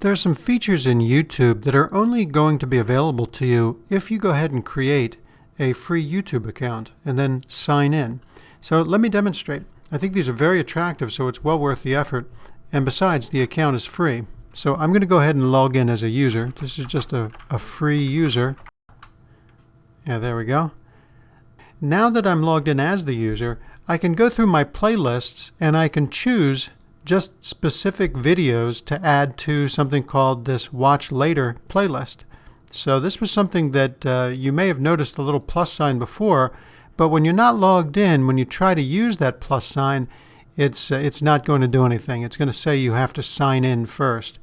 There are some features in YouTube that are only going to be available to you if you go ahead and create a free YouTube account and then sign in. So let me demonstrate. I think these are very attractive, so it's well worth the effort. And besides, the account is free. So I'm going to go ahead and log in as a user. This is just a free user. Yeah, there we go. Now that I'm logged in as the user, I can go through my playlists and I can choose just specific videos to add to something called this Watch Later playlist. So this was something that you may have noticed the little plus sign before, but when you're not logged in, when you try to use that plus sign, it's not going to do anything. It's going to say you have to sign in first.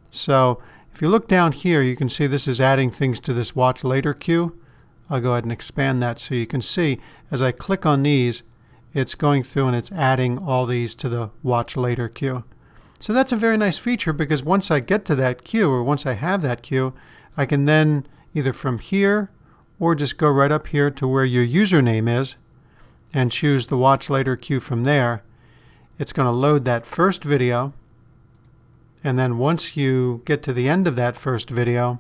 So if you look down here, you can see this is adding things to this Watch Later queue. I'll go ahead and expand that so you can see as I click on these, it's going through and it's adding all these to the Watch Later queue. So that's a very nice feature because once I get to that queue, or once I have that queue, I can then either from here or just go right up here to where your username is and choose the Watch Later queue from there. It's going to load that first video, and then once you get to the end of that first video,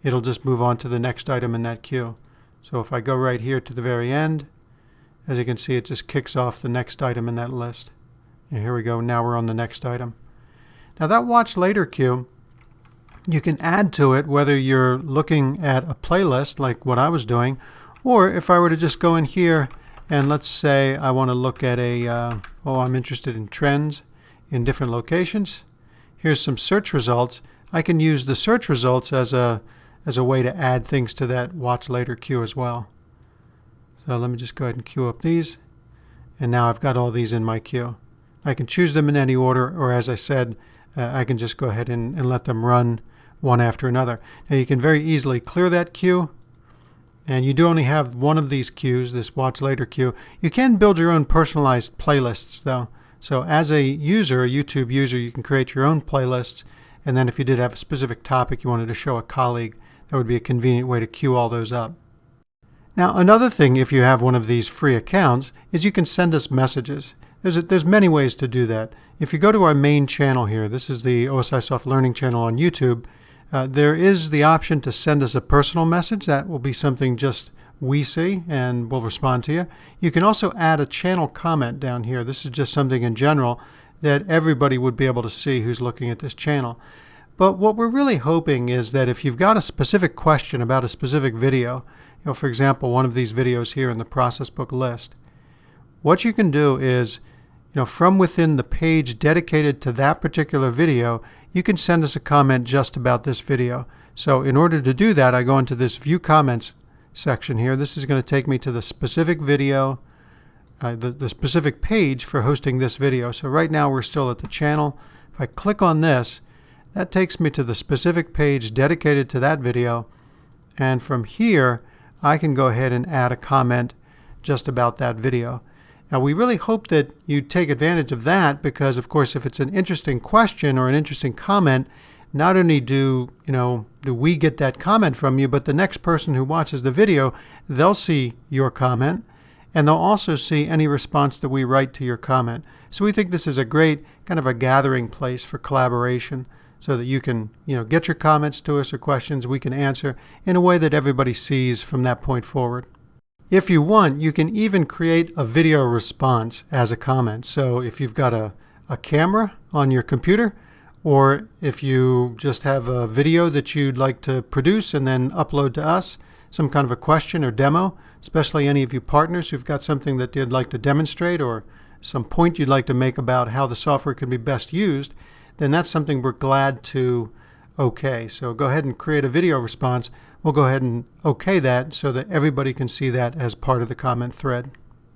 it'll just move on to the next item in that queue. So if I go right here to the very end, as you can see, it just kicks off the next item in that list. And here we go. Now we're on the next item. Now that Watch Later queue, you can add to it whether you're looking at a playlist like what I was doing, or if I were to just go in here and let's say I want to look at I'm interested in trends in different locations. Here's some search results. I can use the search results as a way to add things to that Watch Later queue as well. So let me just go ahead and queue up these, and now I've got all these in my queue. I can choose them in any order, or as I said, I can just go ahead and let them run one after another. Now you can very easily clear that queue, and you do only have one of these queues, this Watch Later queue. You can build your own personalized playlists though. So as a user, a YouTube user, you can create your own playlists, and then if you did have a specific topic you wanted to show a colleague, that would be a convenient way to queue all those up. Now another thing, if you have one of these free accounts, is you can send us messages. There's many ways to do that. If you go to our main channel here, this is the OSI Soft Learning channel on YouTube, there is the option to send us a personal message. That will be something just we see and we'll respond to you. You can also add a channel comment down here. This is just something in general that everybody would be able to see who's looking at this channel. But what we're really hoping is that if you've got a specific question about a specific video, for example, one of these videos here in the process book list, what you can do is, from within the page dedicated to that particular video, you can send us a comment just about this video. So in order to do that, I go into this View Comments section here. This is going to take me to the specific video, the specific page for hosting this video. So right now we're still at the channel. If I click on this, that takes me to the specific page dedicated to that video, and from here I can go ahead and add a comment just about that video. Now we really hope that you take advantage of that because, of course, if it's an interesting question or an interesting comment, not only do we get that comment from you, but the next person who watches the video, they'll see your comment and they'll also see any response that we write to your comment. So we think this is a great kind of a gathering place for collaboration so that you can get your comments to us or questions we can answer in a way that everybody sees from that point forward. If you want, you can even create a video response as a comment. So if you've got a camera on your computer, or if you just have a video that you'd like to produce and then upload to us, some kind of a question or demo, especially any of you partners who've got something that you'd like to demonstrate or some point you'd like to make about how the software can be best used, then that's something we're glad to okay. So go ahead and create a video response. We'll go ahead and okay that so that everybody can see that as part of the comment thread.